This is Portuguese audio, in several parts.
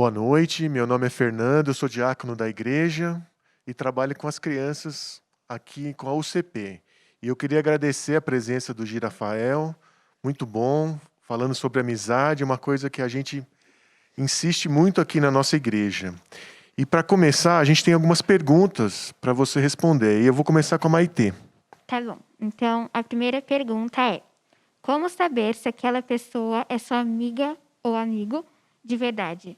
Boa noite, meu nome é Fernando, eu sou diácono da igreja e trabalho com as crianças aqui com a UCP. E eu queria agradecer a presença do Girafael, muito bom, falando sobre amizade, uma coisa que a gente insiste muito aqui na nossa igreja. E para começar, a gente tem algumas perguntas para você responder, e eu vou começar com a Maitê. Tá bom. Então, a primeira pergunta é: como saber se aquela pessoa é sua amiga ou amigo de verdade?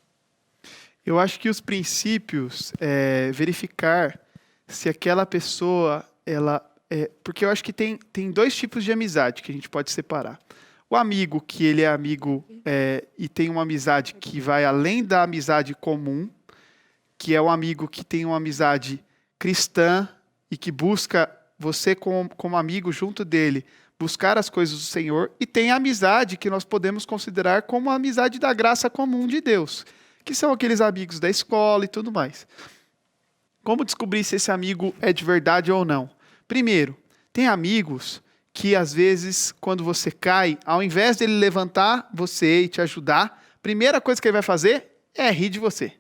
Eu acho que os princípios é verificar se aquela pessoa, porque eu acho que tem dois tipos de amizade que a gente pode separar. O amigo, que ele é amigo e tem uma amizade que vai além da amizade comum, que é o amigo que tem uma amizade cristã e que busca você como amigo junto dele, buscar as coisas do Senhor, e tem a amizade que nós podemos considerar como a amizade da graça comum de Deus, que são aqueles amigos da escola e tudo mais. Como descobrir se esse amigo é de verdade ou não? Primeiro, tem amigos que às vezes, quando você cai, ao invés dele levantar você e te ajudar, a primeira coisa que ele vai fazer é rir de você.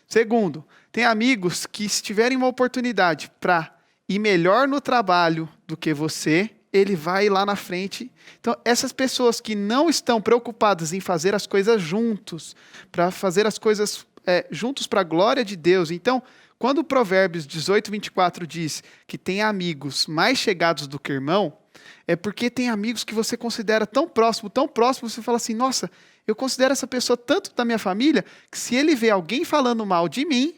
Segundo, tem amigos que, se tiverem uma oportunidade para ir melhor no trabalho do que você, ele vai lá na frente. Então, essas pessoas que não estão preocupadas em fazer as coisas juntos, para fazer as coisas juntos para a glória de Deus. Então, quando o Provérbios 18:24 diz que tem amigos mais chegados do que irmão, é porque tem amigos que você considera tão próximo, você fala assim: nossa, eu considero essa pessoa tanto da minha família, que se ele vê alguém falando mal de mim,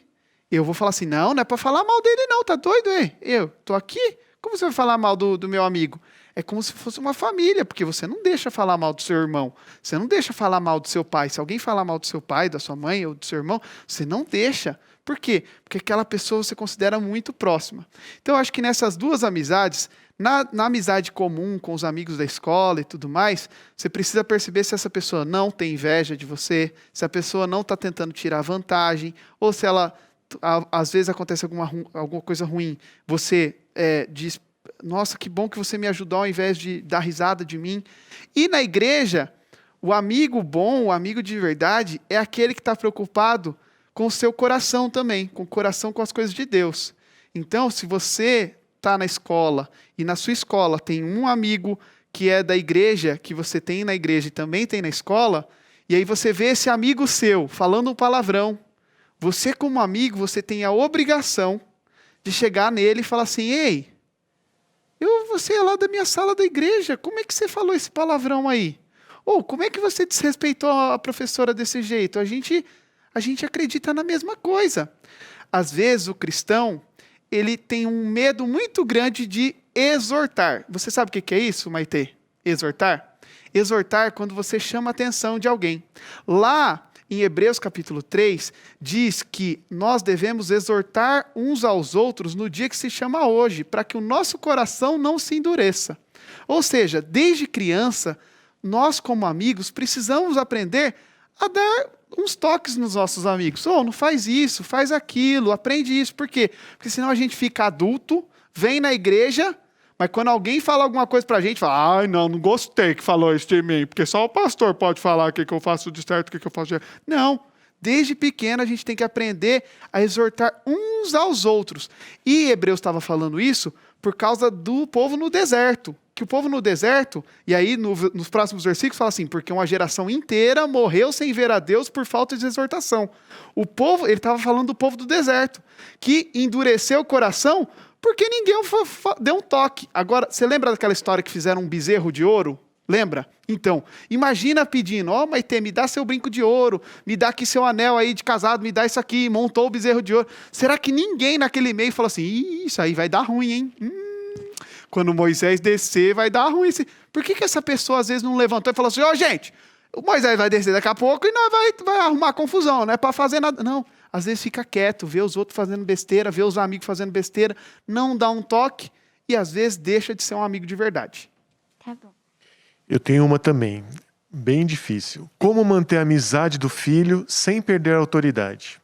eu vou falar assim: não é para falar mal dele não, tá doido, hein? Eu tô aqui, como você vai falar mal do meu amigo? É como se fosse uma família, porque você não deixa falar mal do seu irmão, você não deixa falar mal do seu pai. Se alguém falar mal do seu pai, da sua mãe ou do seu irmão, você não deixa. Por quê? Porque aquela pessoa você considera muito próxima. Então, eu acho que nessas duas amizades, na amizade comum com os amigos da escola e tudo mais, você precisa perceber se essa pessoa não tem inveja de você, se a pessoa não está tentando tirar vantagem, ou se ela, às vezes acontece alguma coisa ruim, você diz: nossa, que bom que você me ajudou ao invés de dar risada de mim. E na igreja, o amigo bom, o amigo de verdade, é aquele que está preocupado com o seu coração também, com o coração com as coisas de Deus. Então, se você está na escola e na sua escola tem um amigo que é da igreja, que você tem na igreja e também tem na escola, e aí você vê esse amigo seu falando um palavrão, você como amigo, você tem a obrigação de chegar nele e falar assim: ei, você é lá da minha sala da igreja, como é que você falou esse palavrão aí? Ou como é que você desrespeitou a professora desse jeito? A gente acredita na mesma coisa. Às vezes o cristão, ele tem um medo muito grande de exortar. Você sabe o que é isso, Maitê? Exortar? Exortar é quando você chama a atenção de alguém. Lá em Hebreus capítulo 3, diz que nós devemos exortar uns aos outros no dia que se chama hoje, para que o nosso coração não se endureça. Ou seja, desde criança, nós como amigos precisamos aprender a dar uns toques nos nossos amigos. Não faz isso, faz aquilo, aprende isso. Por quê? Porque senão a gente fica adulto, vem na igreja, mas quando alguém fala alguma coisa pra gente, fala: ai, não gostei que falou isso de mim, porque só o pastor pode falar o que eu faço de certo, o que eu faço de errado. Não, desde pequeno a gente tem que aprender a exortar uns aos outros. E Hebreus estava falando isso por causa do povo no deserto. Que o povo no deserto, e aí nos próximos versículos fala assim: porque uma geração inteira morreu sem ver a Deus por falta de exortação. O povo, ele estava falando do povo do deserto, que endureceu o coração porque ninguém deu um toque. Agora, você lembra daquela história que fizeram um bezerro de ouro? Lembra? Então, imagina pedindo: Maitê, me dá seu brinco de ouro, me dá aqui seu anel aí de casado, me dá isso aqui, montou o bezerro de ouro. Será que ninguém naquele meio falou assim: isso aí vai dar ruim, hein? Quando Moisés descer, vai dar ruim. Por que essa pessoa às vezes não levantou e falou assim: gente, o Moisés vai descer daqui a pouco e nós vai arrumar confusão, não é para fazer nada. Não, às vezes fica quieto, vê os outros fazendo besteira, vê os amigos fazendo besteira, não dá um toque e às vezes deixa de ser um amigo de verdade. Tá bom. Eu tenho uma também, bem difícil. Como manter a amizade do filho sem perder a autoridade?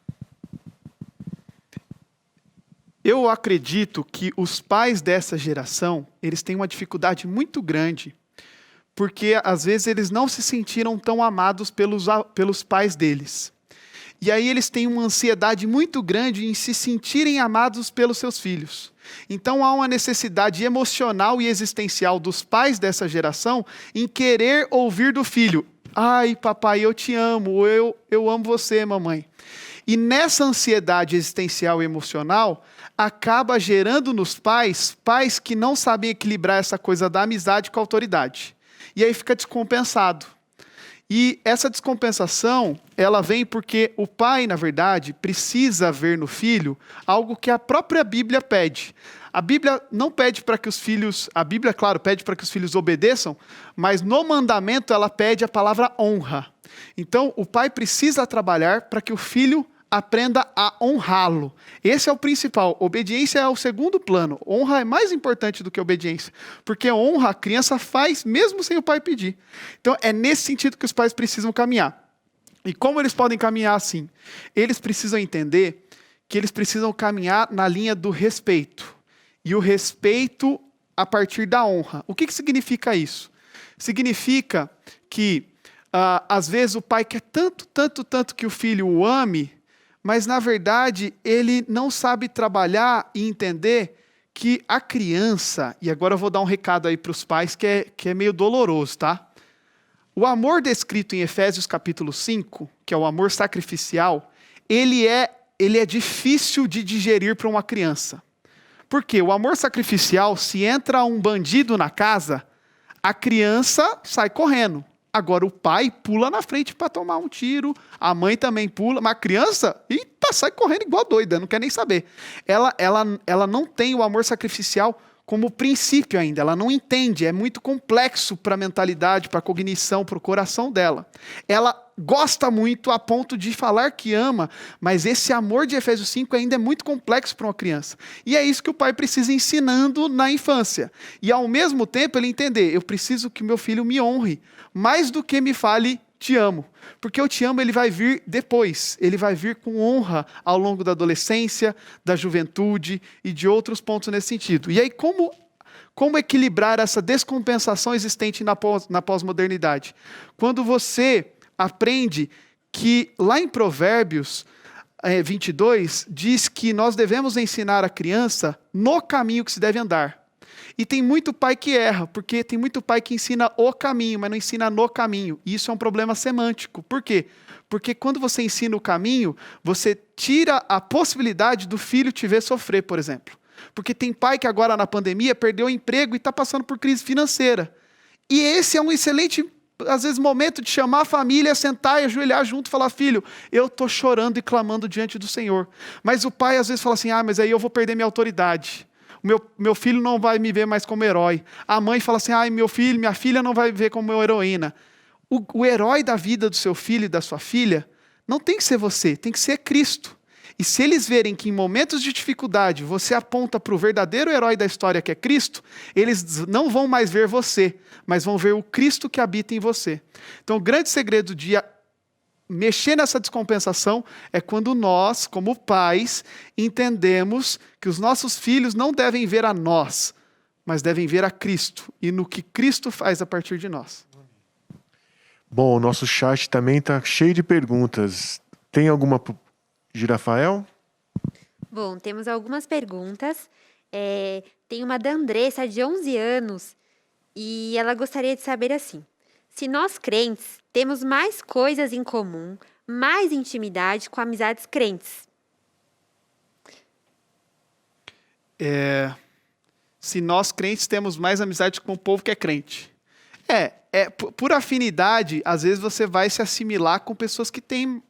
Eu acredito que os pais dessa geração, eles têm uma dificuldade muito grande, porque às vezes eles não se sentiram tão amados pelos pais deles. E aí eles têm uma ansiedade muito grande em se sentirem amados pelos seus filhos. Então há uma necessidade emocional e existencial dos pais dessa geração em querer ouvir do filho: ai, papai, eu te amo, eu amo você, mamãe. E nessa ansiedade existencial e emocional, acaba gerando nos pais que não sabem equilibrar essa coisa da amizade com a autoridade. E aí fica descompensado. E essa descompensação, ela vem porque o pai, na verdade, precisa ver no filho algo que a própria Bíblia pede. A Bíblia não pede para que os filhos... A Bíblia, claro, pede para que os filhos obedeçam, mas no mandamento ela pede a palavra honra. Então, o pai precisa trabalhar para que o filho aprenda a honrá-lo. Esse é o principal. Obediência é o segundo plano. Honra é mais importante do que obediência. Porque honra a criança faz mesmo sem o pai pedir. Então é nesse sentido que os pais precisam caminhar. E como eles podem caminhar assim? Eles precisam entender que eles precisam caminhar na linha do respeito. E o respeito a partir da honra. O que significa isso? Significa que às vezes o pai quer tanto que o filho o ame, mas, na verdade, ele não sabe trabalhar e entender que a criança... E agora eu vou dar um recado aí para os pais que é meio doloroso, tá? O amor descrito em Efésios capítulo 5, que é o amor sacrificial, ele é difícil de digerir para uma criança. Por quê? O amor sacrificial, se entra um bandido na casa, a criança sai correndo. Agora o pai pula na frente para tomar um tiro, a mãe também pula, mas a criança, sai correndo igual doida, não quer nem saber. Ela não tem o amor sacrificial como princípio ainda, ela não entende, é muito complexo para a mentalidade, para a cognição, para o coração dela. Ela gosta muito a ponto de falar que ama, mas esse amor de Efésios 5 ainda é muito complexo para uma criança. E é isso que o pai precisa ensinando na infância. E ao mesmo tempo ele entender, eu preciso que meu filho me honre, mais do que me fale te amo. Porque o te amo ele vai vir depois, ele vai vir com honra ao longo da adolescência, da juventude e de outros pontos nesse sentido. E aí como equilibrar essa descompensação existente na pós-modernidade? Quando você aprende que lá em Provérbios 22 diz que nós devemos ensinar a criança no caminho que se deve andar. E tem muito pai que erra, porque tem muito pai que ensina o caminho, mas não ensina no caminho. E isso é um problema semântico. Por quê? Porque quando você ensina o caminho, você tira a possibilidade do filho te ver sofrer, por exemplo. Porque tem pai que agora na pandemia perdeu o emprego e está passando por crise financeira. E esse é um excelente, às vezes, momento de chamar a família, sentar e ajoelhar junto e falar: filho, eu estou chorando e clamando diante do Senhor. Mas o pai às vezes fala assim: mas aí eu vou perder minha autoridade. Meu filho não vai me ver mais como herói. A mãe fala assim: minha filha não vai me ver como heroína. O herói da vida do seu filho e da sua filha não tem que ser você, tem que ser Cristo. E se eles verem que em momentos de dificuldade você aponta para o verdadeiro herói da história, que é Cristo, eles não vão mais ver você, mas vão ver o Cristo que habita em você. Então, o grande segredo de mexer nessa descompensação é quando nós, como pais, entendemos que os nossos filhos não devem ver a nós, mas devem ver a Cristo e no que Cristo faz a partir de nós. Bom, o nosso chat também está cheio de perguntas. Tem alguma, Girafael? Bom, temos algumas perguntas. Tem uma da Andressa, de 11 anos, e ela gostaria de saber assim: se nós crentes temos mais coisas em comum, mais intimidade com amizades crentes? Se nós crentes temos mais amizade com o povo que é crente. Por afinidade, às vezes você vai se assimilar com pessoas que têm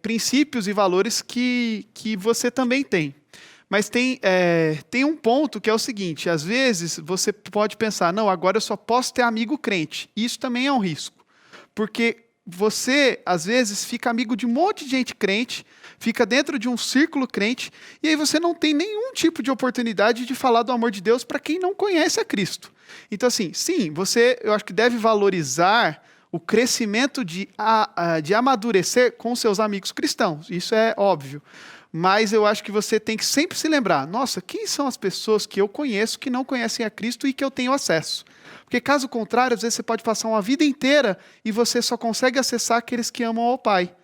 princípios e valores que você também tem. Mas tem um ponto que é o seguinte: às vezes você pode pensar, não, agora eu só posso ter amigo crente. Isso também é um risco. Porque você, às vezes, fica amigo de um monte de gente crente, fica dentro de um círculo crente, e aí você não tem nenhum tipo de oportunidade de falar do amor de Deus para quem não conhece a Cristo. Então, assim, sim, eu acho que deve valorizar o crescimento de amadurecer com seus amigos cristãos. Isso é óbvio. Mas eu acho que você tem que sempre se lembrar: nossa, quem são as pessoas que eu conheço que não conhecem a Cristo e que eu tenho acesso? Porque caso contrário, às vezes você pode passar uma vida inteira e você só consegue acessar aqueles que amam ao Pai.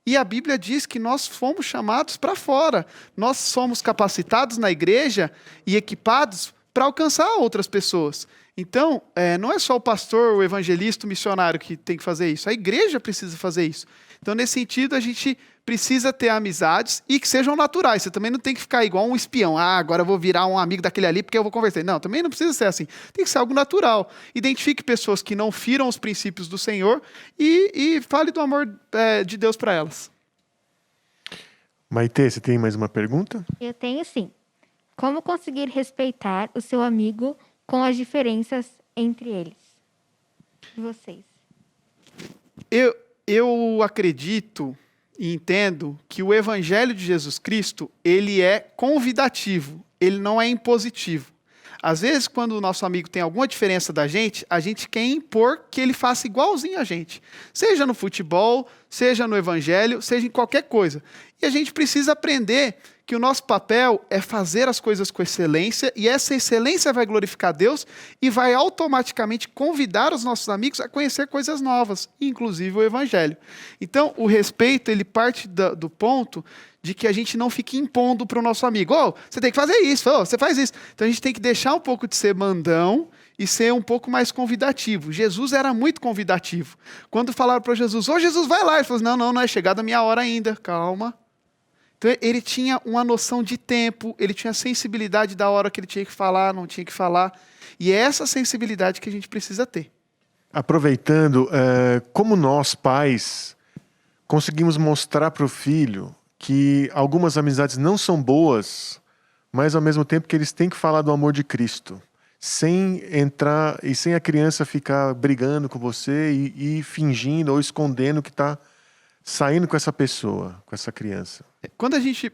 E a Bíblia diz que nós fomos chamados para fora. Nós somos capacitados na igreja e equipados para alcançar outras pessoas. Então, não é só o pastor, o evangelista, o missionário que tem que fazer isso. A igreja precisa fazer isso. Então, nesse sentido, a gente precisa ter amizades e que sejam naturais. Você também não tem que ficar igual um espião. Agora eu vou virar um amigo daquele ali porque eu vou conversar. Não, também não precisa ser assim. Tem que ser algo natural. Identifique pessoas que não firam os princípios do Senhor e fale do amor de Deus para elas. Maitê, você tem mais uma pergunta? Eu tenho sim. Como conseguir respeitar o seu amigo com as diferenças entre eles? E vocês? Eu acredito e entendo que o Evangelho de Jesus Cristo, ele é convidativo, ele não é impositivo. Às vezes, quando o nosso amigo tem alguma diferença da gente, a gente quer impor que ele faça igualzinho a gente. Seja no futebol, seja no Evangelho, seja em qualquer coisa. E a gente precisa aprender que o nosso papel é fazer as coisas com excelência, e essa excelência vai glorificar a Deus e vai automaticamente convidar os nossos amigos a conhecer coisas novas, inclusive o Evangelho. Então, o respeito, ele parte do ponto de que a gente não fique impondo para o nosso amigo. Você tem que fazer isso, você faz isso. Então, a gente tem que deixar um pouco de ser mandão e ser um pouco mais convidativo. Jesus era muito convidativo. Quando falaram para Jesus, Jesus, vai lá. Ele falou, não é chegada a minha hora ainda, calma. Então, ele tinha uma noção de tempo, ele tinha sensibilidade da hora que ele tinha que falar, não tinha que falar. E é essa sensibilidade que a gente precisa ter. Aproveitando, como nós, pais, conseguimos mostrar para o filho que algumas amizades não são boas, mas ao mesmo tempo que eles têm que falar do amor de Cristo, sem entrar e sem a criança ficar brigando com você e fingindo ou escondendo que está saindo com essa pessoa, com essa criança. Quando a gente...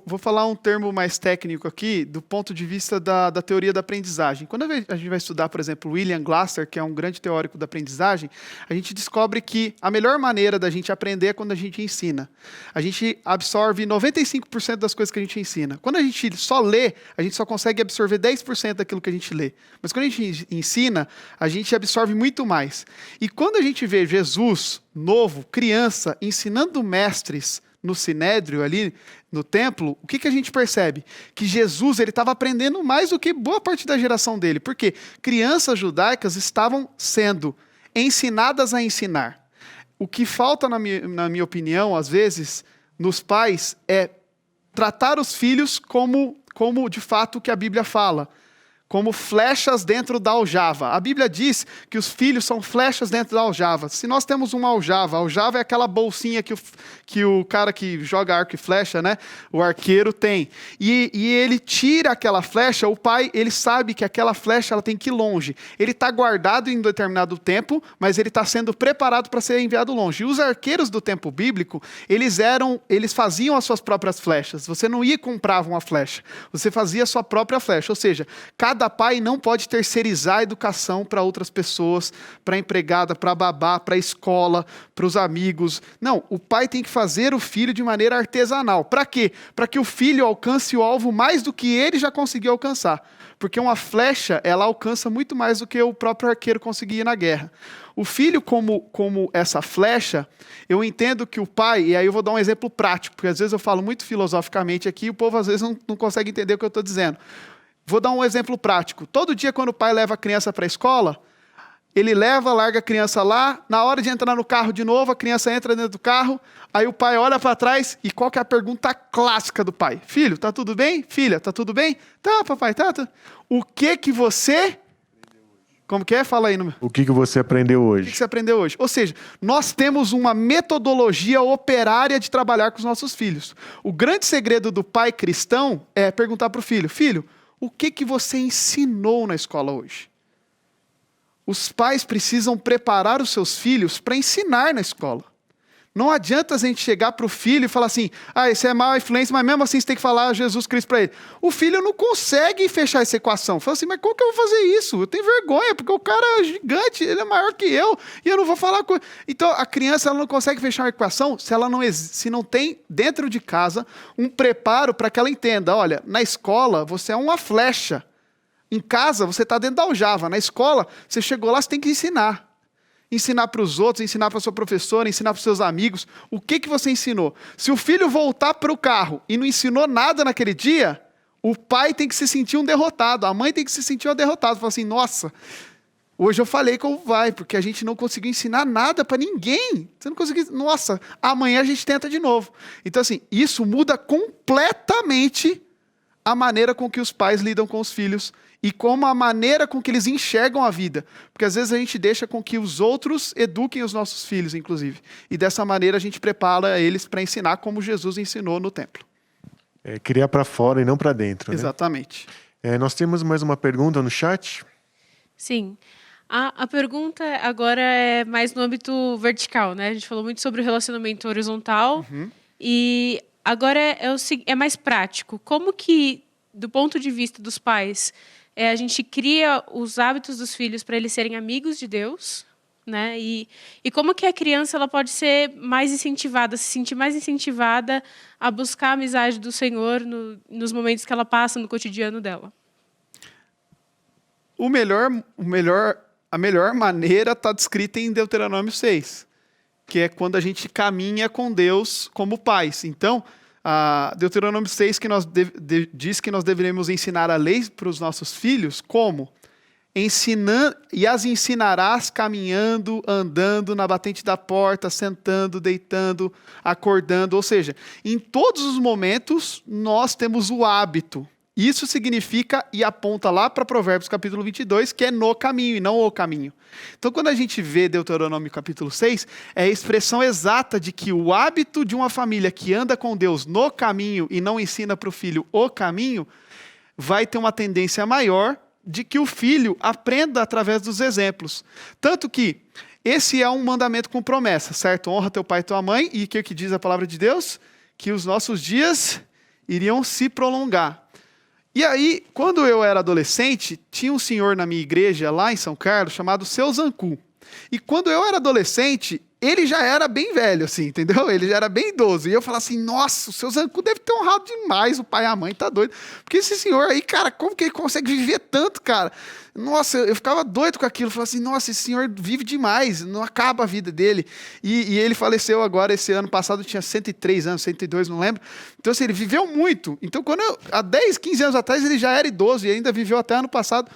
vou falar um termo mais técnico aqui, do ponto de vista da teoria da aprendizagem. Quando a gente vai estudar, por exemplo, William Glasser, que é um grande teórico da aprendizagem, a gente descobre que a melhor maneira da gente aprender é quando a gente ensina. A gente absorve 95% das coisas que a gente ensina. Quando a gente só lê, a gente só consegue absorver 10% daquilo que a gente lê. Mas quando a gente ensina, a gente absorve muito mais. E quando a gente vê Jesus, novo, criança, ensinando mestres no Sinédrio, ali no templo, o que a gente percebe? Que Jesus estava aprendendo mais do que boa parte da geração dele. Porque crianças judaicas estavam sendo ensinadas a ensinar. O que falta, na minha opinião, às vezes, nos pais, é tratar os filhos como de fato que a Bíblia fala. Como flechas dentro da aljava. A Bíblia diz que os filhos são flechas dentro da aljava. Se nós temos uma aljava, a aljava é aquela bolsinha que o cara que joga arco e flecha, né, o arqueiro tem. E ele tira aquela flecha, o pai, ele sabe que aquela flecha ela tem que ir longe. Ele está guardado em determinado tempo, mas ele está sendo preparado para ser enviado longe. E os arqueiros do tempo bíblico, eles faziam as suas próprias flechas. Você não ia e comprava uma flecha. Você fazia a sua própria flecha. Ou seja, cada pai não pode terceirizar a educação para outras pessoas, para a empregada, para a babá, para a escola, para os amigos. Não, o pai tem que fazer o filho de maneira artesanal. Para quê? Para que o filho alcance o alvo mais do que ele já conseguiu alcançar. Porque uma flecha, ela alcança muito mais do que o próprio arqueiro conseguia na guerra. O filho, como essa flecha, eu entendo que o pai, e aí eu vou dar um exemplo prático, porque às vezes eu falo muito filosoficamente aqui e o povo às vezes não consegue entender o que eu estou dizendo. Vou dar um exemplo prático. Todo dia, quando o pai leva a criança para a escola, ele larga a criança lá, na hora de entrar no carro de novo, a criança entra dentro do carro, aí o pai olha para trás e qual que é a pergunta clássica do pai? Filho, tá tudo bem? Filha, tá tudo bem? Tá, papai, tá. O que você... Como que é? Fala aí. O que você aprendeu hoje? O que você aprendeu hoje? Ou seja, nós temos uma metodologia operária de trabalhar com os nossos filhos. O grande segredo do pai cristão é perguntar para o filho, filho, o que você ensinou na escola hoje? Os pais precisam preparar os seus filhos para ensinar na escola. Não adianta a gente chegar para o filho e falar assim, esse é má influência, mas mesmo assim você tem que falar Jesus Cristo para ele. O filho não consegue fechar essa equação. Fala assim, mas como que eu vou fazer isso? Eu tenho vergonha, porque o cara é gigante, ele é maior que eu, e eu não vou falar com... Então, a criança ela não consegue fechar uma equação se não tem dentro de casa um preparo para que ela entenda, olha, na escola você é uma flecha. Em casa você está dentro da aljava. Na escola, você chegou lá, você tem que ensinar. ensinar para os outros, ensinar para sua professora, ensinar para os seus amigos. O que você ensinou? Se o filho voltar para o carro e não ensinou nada naquele dia, o pai tem que se sentir um derrotado, a mãe tem que se sentir uma derrotada. Fala assim, nossa, hoje eu falei como vai, porque a gente não conseguiu ensinar nada para ninguém. Você não conseguiu, nossa, amanhã a gente tenta de novo. Então assim, isso muda completamente a maneira com que os pais lidam com os filhos e como a maneira com que eles enxergam a vida. Porque às vezes a gente deixa com que os outros eduquem os nossos filhos, inclusive. E dessa maneira a gente prepara eles para ensinar como Jesus ensinou no templo. Criar para fora e não para dentro. Exatamente. Né? Nós temos mais uma pergunta no chat. Sim. A pergunta agora é mais no âmbito vertical, né? A gente falou muito sobre o relacionamento horizontal. E agora é mais prático. Como que, do ponto de vista dos pais, a gente cria os hábitos dos filhos para eles serem amigos de Deus, né? E como que a criança ela pode ser mais incentivada, se sentir mais incentivada a buscar a amizade do Senhor nos momentos que ela passa no cotidiano dela? A melhor maneira está descrita em Deuteronômio 6, que é quando a gente caminha com Deus como pais. Então, Deuteronômio 6 que diz que nós deveremos ensinar a lei para os nossos filhos, como? E as ensinarás caminhando, andando, na batente da porta, sentando, deitando, acordando. Ou seja, em todos os momentos nós temos o hábito. Isso significa e aponta lá para Provérbios capítulo 22, que é no caminho e não o caminho. Então, quando a gente vê Deuteronômio capítulo 6, é a expressão exata de que o hábito de uma família que anda com Deus no caminho e não ensina para o filho o caminho, vai ter uma tendência maior de que o filho aprenda através dos exemplos. Tanto que esse é um mandamento com promessa, certo? Honra teu pai e tua mãe, e o que diz a palavra de Deus? Que os nossos dias iriam se prolongar. E aí, quando eu era adolescente, tinha um senhor na minha igreja, lá em São Carlos, chamado Seu Zancu. E quando eu era adolescente, ele já era bem velho, assim, entendeu? Ele já era bem idoso. E eu falava assim, nossa, o Seu Zancu deve ter honrado demais o pai e a mãe, tá doido. Porque esse senhor aí, cara, como que ele consegue viver tanto, cara? Nossa, eu ficava doido com aquilo. Eu falava assim, nossa, esse senhor vive demais, não acaba a vida dele. E ele faleceu agora, esse ano passado, tinha 103 anos, 102, não lembro. Então, assim, ele viveu muito. Então, há 10, 15 anos atrás, ele já era idoso e ainda viveu até ano passado.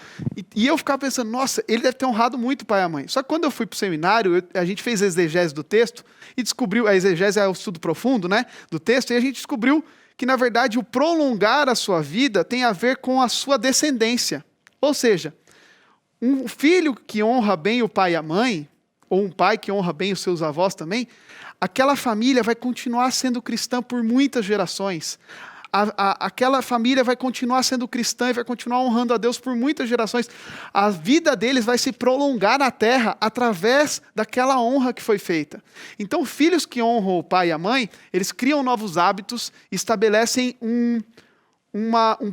E eu ficava pensando, nossa, ele deve ter honrado muito o pai e a mãe. Só que quando eu fui para o seminário, a gente fez a exegese do texto e descobriu, a exegese é o estudo profundo, né, do texto, e a gente descobriu que, na verdade, o prolongar a sua vida tem a ver com a sua descendência. Ou seja, um filho que honra bem o pai e a mãe, ou um pai que honra bem os seus avós também, aquela família vai continuar sendo cristã por muitas gerações. Aquela família vai continuar sendo cristã e vai continuar honrando a Deus por muitas gerações. A vida deles vai se prolongar na terra através daquela honra que foi feita. Então, filhos que honram o pai e a mãe, eles criam novos hábitos, estabelecem um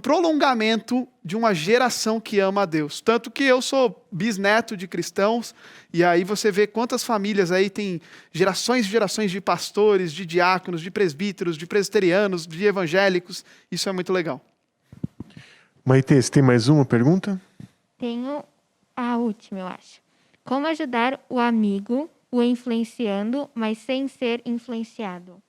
prolongamento de uma geração que ama a Deus. Tanto que eu sou bisneto de cristãos, e aí você vê quantas famílias aí tem gerações e gerações de pastores, de diáconos, de presbíteros, de presbiterianos, de evangélicos. Isso é muito legal. Maitê, você tem mais uma pergunta? Tenho a última, eu acho. Como ajudar o amigo, o influenciando, mas sem ser influenciado?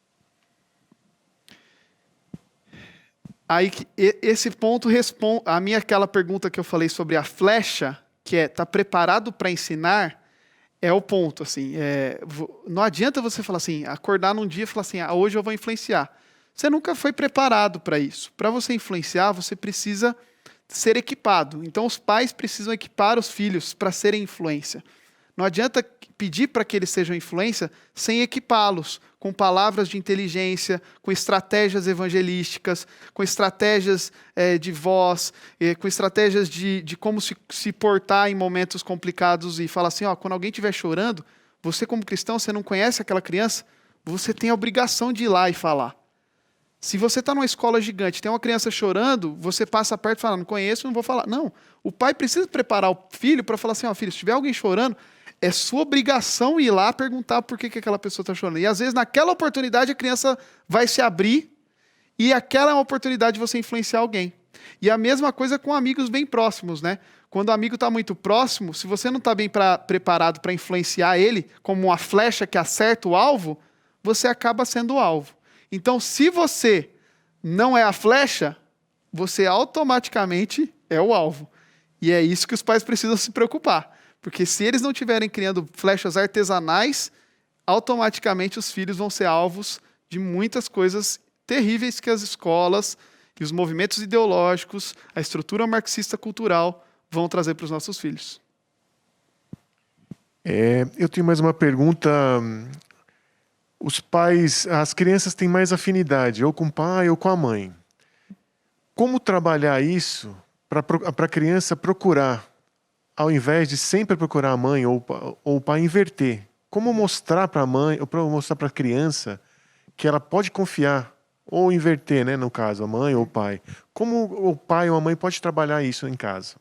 Aí esse ponto responde a minha aquela pergunta que eu falei sobre a flecha, que é tá preparado para ensinar, é o ponto assim. Não adianta você falar assim, acordar num dia e falar assim, hoje eu vou influenciar. Você nunca foi preparado para isso. Para você influenciar, você precisa ser equipado. Então os pais precisam equipar os filhos para serem influência. Não adianta pedir para que eles sejam influência sem equipá-los com palavras de inteligência, com estratégias evangelísticas, com estratégias de voz, com estratégias de como se portar em momentos complicados e falar assim, quando alguém estiver chorando, você como cristão, você não conhece aquela criança, você tem a obrigação de ir lá e falar. Se você está numa escola gigante, tem uma criança chorando, você passa perto e fala, não conheço, não vou falar. Não, o pai precisa preparar o filho para falar assim, filho, se tiver alguém chorando, é sua obrigação ir lá perguntar por que aquela pessoa está chorando. E às vezes naquela oportunidade a criança vai se abrir e aquela é uma oportunidade de você influenciar alguém. E a mesma coisa com amigos bem próximos, né? Quando o amigo está muito próximo, se você não está bem preparado para influenciar ele, como uma flecha que acerta o alvo, você acaba sendo o alvo. Então, se você não é a flecha, você automaticamente é o alvo. E é isso que os pais precisam se preocupar. Porque se eles não estiverem criando flechas artesanais, automaticamente os filhos vão ser alvos de muitas coisas terríveis que as escolas e os movimentos ideológicos, a estrutura marxista cultural vão trazer para os nossos filhos. Eu tenho mais uma pergunta. Os pais, as crianças têm mais afinidade, ou com o pai ou com a mãe. Como trabalhar isso para a criança procurar, ao invés de sempre procurar a mãe ou o pai, inverter? Como mostrar para a mãe, ou para mostrar para a criança que ela pode confiar, ou inverter, né, no caso, a mãe ou o pai? Como o pai ou a mãe pode trabalhar isso em casa?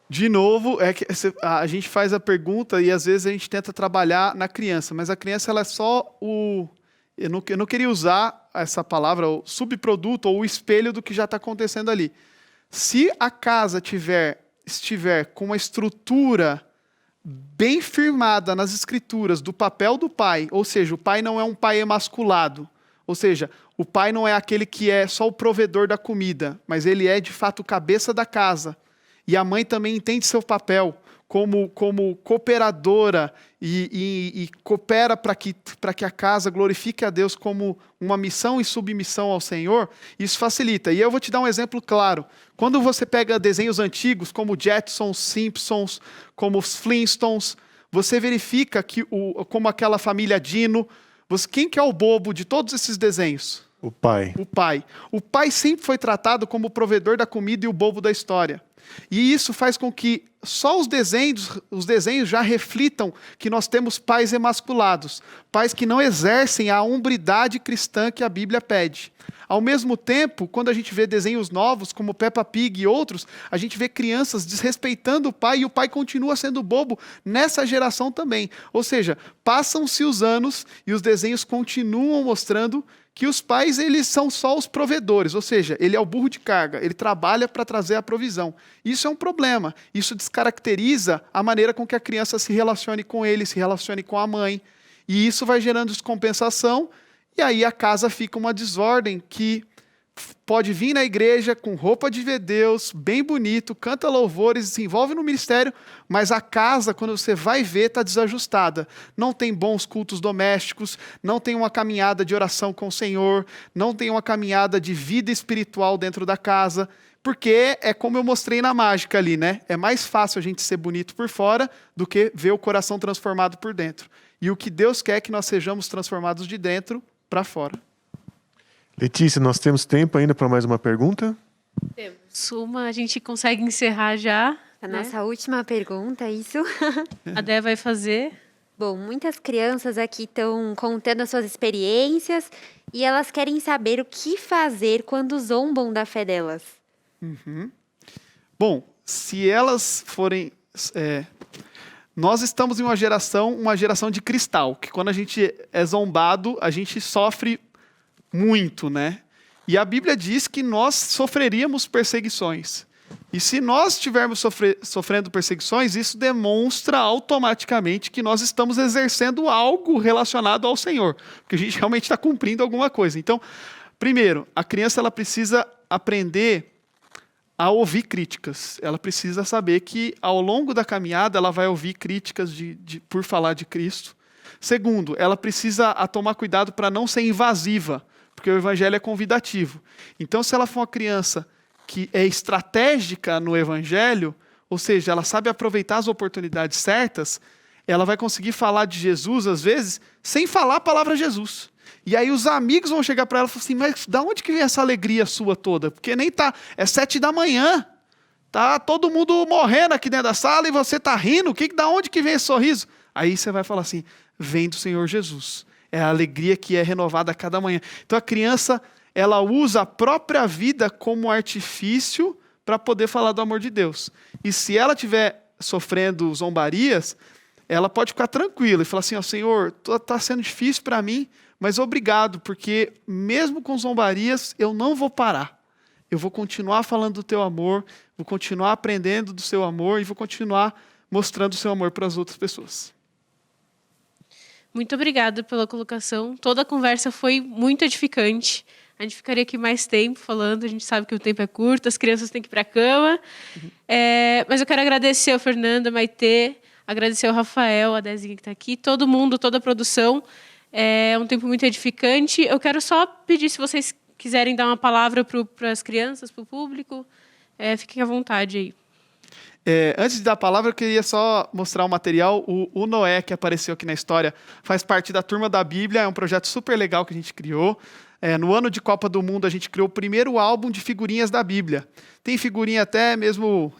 De novo, é que a gente faz a pergunta e às vezes a gente tenta trabalhar na criança, mas a criança ela é só o... Eu não queria usar essa palavra, o subproduto ou o espelho do que já está acontecendo ali. Se a casa estiver com uma estrutura bem firmada nas escrituras do papel do pai, ou seja, o pai não é um pai emasculado, ou seja, o pai não é aquele que é só o provedor da comida, mas ele é de fato o cabeça da casa. E a mãe também entende seu papel como cooperadora e coopera para que a casa glorifique a Deus como uma missão e submissão ao Senhor. Isso facilita. E eu vou te dar um exemplo claro. Quando você pega desenhos antigos, como Jetsons, Simpsons, como os Flintstones, você verifica que, como aquela família Dino, quem que é o bobo de todos esses desenhos? O pai. O pai. O pai sempre foi tratado como o provedor da comida e o bobo da história. E isso faz com que só os desenhos já reflitam que nós temos pais emasculados, pais que não exercem a hombridade cristã que a Bíblia pede. Ao mesmo tempo, quando a gente vê desenhos novos, como Peppa Pig e outros, a gente vê crianças desrespeitando o pai e o pai continua sendo bobo nessa geração também. Ou seja, passam-se os anos e os desenhos continuam mostrando que os pais eles são só os provedores, ou seja, ele é o burro de carga, ele trabalha para trazer a provisão. Isso é um problema, isso descaracteriza a maneira com que a criança se relacione com ele, se relacione com a mãe, e isso vai gerando descompensação, e aí a casa fica uma desordem que pode vir na igreja com roupa de ver Deus, bem bonito, canta louvores, se envolve no ministério, mas a casa, quando você vai ver, está desajustada. Não tem bons cultos domésticos, não tem uma caminhada de oração com o Senhor, não tem uma caminhada de vida espiritual dentro da casa, porque é como eu mostrei na mágica ali, né? É mais fácil a gente ser bonito por fora do que ver o coração transformado por dentro. E o que Deus quer é que nós sejamos transformados de dentro para fora. Letícia, nós temos tempo ainda para mais uma pergunta? Temos uma, a gente consegue encerrar já. A né? nossa última pergunta, é isso? A Dé vai fazer. Bom, muitas crianças aqui estão contando as suas experiências e elas querem saber o que fazer quando zombam da fé delas. Bom, se elas forem... nós estamos em uma geração de cristal, que quando a gente é zombado, a gente sofre muito, né? E a Bíblia diz que nós sofreríamos perseguições. E se nós estivermos sofrendo perseguições, isso demonstra automaticamente que nós estamos exercendo algo relacionado ao Senhor, porque a gente realmente está cumprindo alguma coisa. Então, primeiro, a criança ela precisa aprender a ouvir críticas. Ela precisa saber que, ao longo da caminhada, ela vai ouvir críticas por falar de Cristo. Segundo, ela precisa tomar cuidado para não ser invasiva, porque o evangelho é convidativo. Então, se ela for uma criança que é estratégica no evangelho, ou seja, ela sabe aproveitar as oportunidades certas, ela vai conseguir falar de Jesus, às vezes, sem falar a palavra Jesus. E aí os amigos vão chegar para ela e falar assim, mas da onde que vem essa alegria sua toda? Porque nem tá, é 7 da manhã, tá todo mundo morrendo aqui dentro da sala e você tá rindo, da onde que vem esse sorriso? Aí você vai falar assim, vem do Senhor Jesus. É a alegria que é renovada a cada manhã. Então a criança, ela usa a própria vida como artifício para poder falar do amor de Deus. E se ela estiver sofrendo zombarias, ela pode ficar tranquila e falar assim, Senhor, está sendo difícil para mim, mas obrigado, porque mesmo com zombarias, eu não vou parar. eu vou continuar falando do teu amor, vou continuar aprendendo do seu amor e vou continuar mostrando o seu amor para as outras pessoas. Muito obrigada pela colocação. Toda a conversa foi muito edificante. A gente ficaria aqui mais tempo falando. A gente sabe que o tempo é curto, as crianças têm que ir para a cama. Mas eu quero agradecer ao Fernando, a Maitê, agradecer ao Rafael, a Dezinha que está aqui, todo mundo, toda a produção. É um tempo muito edificante. Eu quero só pedir, se vocês quiserem dar uma palavra para as crianças, para o público, fiquem à vontade aí. Antes de dar a palavra, eu queria só mostrar o material. O Noé, que apareceu aqui na história, faz parte da Turma da Bíblia. É um projeto super legal que a gente criou. No ano de Copa do Mundo, a gente criou o primeiro álbum de figurinhas da Bíblia. Tem figurinha até mesmo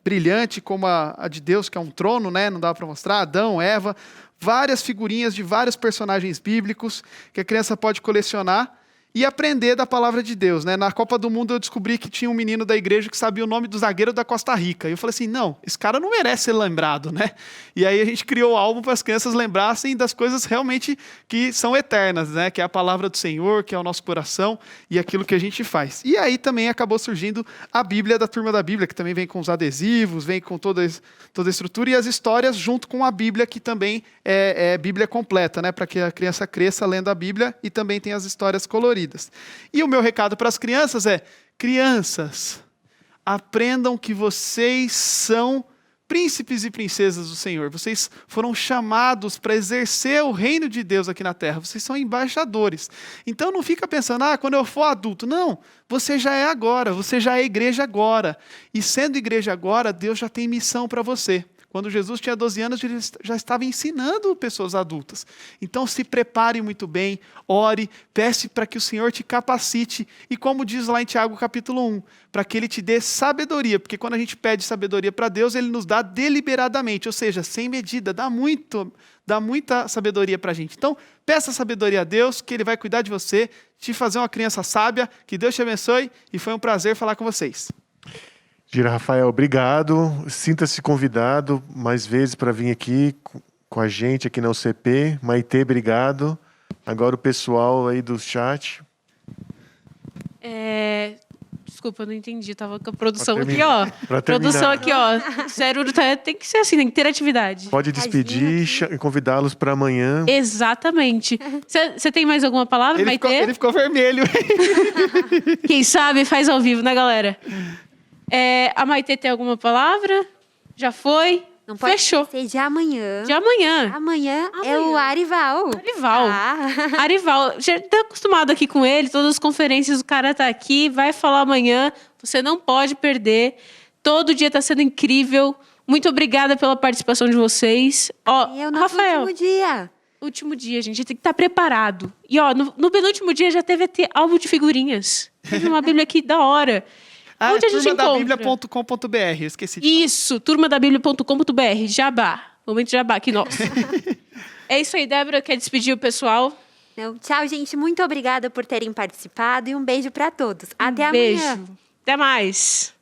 brilhante, como a de Deus, que é um trono, né? Não dá para mostrar. Adão, Eva. Várias figurinhas de vários personagens bíblicos que a criança pode colecionar e aprender da palavra de Deus, né? Na Copa do Mundo eu descobri que tinha um menino da igreja que sabia o nome do zagueiro da Costa Rica. E eu falei assim, não, esse cara não merece ser lembrado, né? E aí a gente criou o álbum para as crianças lembrassem das coisas realmente que são eternas, né? Que é a palavra do Senhor, que é o nosso coração e aquilo que a gente faz. E aí também acabou surgindo a Bíblia da Turma da Bíblia, que também vem com os adesivos, vem com toda a estrutura e as histórias junto com a Bíblia, que também é Bíblia completa, né? Para que a criança cresça lendo a Bíblia e também tem as histórias coloridas. E o meu recado para as crianças é: crianças, aprendam que vocês são príncipes e princesas do Senhor. Vocês foram chamados para exercer o reino de Deus aqui na terra. Vocês são embaixadores. Então não fica pensando, quando eu for adulto. Não, você já é agora, você já é igreja agora. E sendo igreja agora, Deus já tem missão para você. Quando Jesus tinha 12 anos, ele já estava ensinando pessoas adultas. Então se prepare muito bem, ore, peça para que o Senhor te capacite. E como diz lá em Tiago capítulo 1, para que Ele te dê sabedoria. Porque quando a gente pede sabedoria para Deus, Ele nos dá deliberadamente, ou seja, sem medida, dá muita sabedoria para a gente. Então peça sabedoria a Deus, que Ele vai cuidar de você, te fazer uma criança sábia. Que Deus te abençoe e foi um prazer falar com vocês. Gira Rafael, obrigado. Sinta-se convidado mais vezes para vir aqui com a gente aqui na UCP. Maitê, obrigado. Agora o pessoal aí do chat. Desculpa, eu não entendi. Tava com a produção Pra aqui, terminar. ó. Pra Produção terminar. aqui, ó. Sério, tem que ser assim, tem que ter atividade. Pode despedir e convidá-los para amanhã. Exatamente. Você tem mais alguma palavra, Maitê? Ele ficou vermelho. Quem sabe faz ao vivo, né, galera? A Maitê tem alguma palavra? Já foi? Não pode Fechou. ser de amanhã. De amanhã. Amanhã é o Arival. Arival. Ah. Arival, já tá acostumado aqui com ele, todas as conferências o cara tá aqui, vai falar amanhã, você não pode perder. Todo dia tá sendo incrível. Muito obrigada pela participação de vocês. E eu no Rafael, último dia. último dia, gente, tem que estar preparado. E no penúltimo dia já teve álbum de figurinhas. Teve uma Bíblia aqui da hora. Onde a gente encontra? turmadabiblia.com.br, eu esqueci de falar. Isso, turmadabiblia.com.br, Jabá. Momento Jabá aqui, nosso. É isso aí, Débora, quer despedir o pessoal? Então, tchau, gente. Muito obrigada por terem participado e um beijo para todos. Até amanhã. Beijo. Até mais.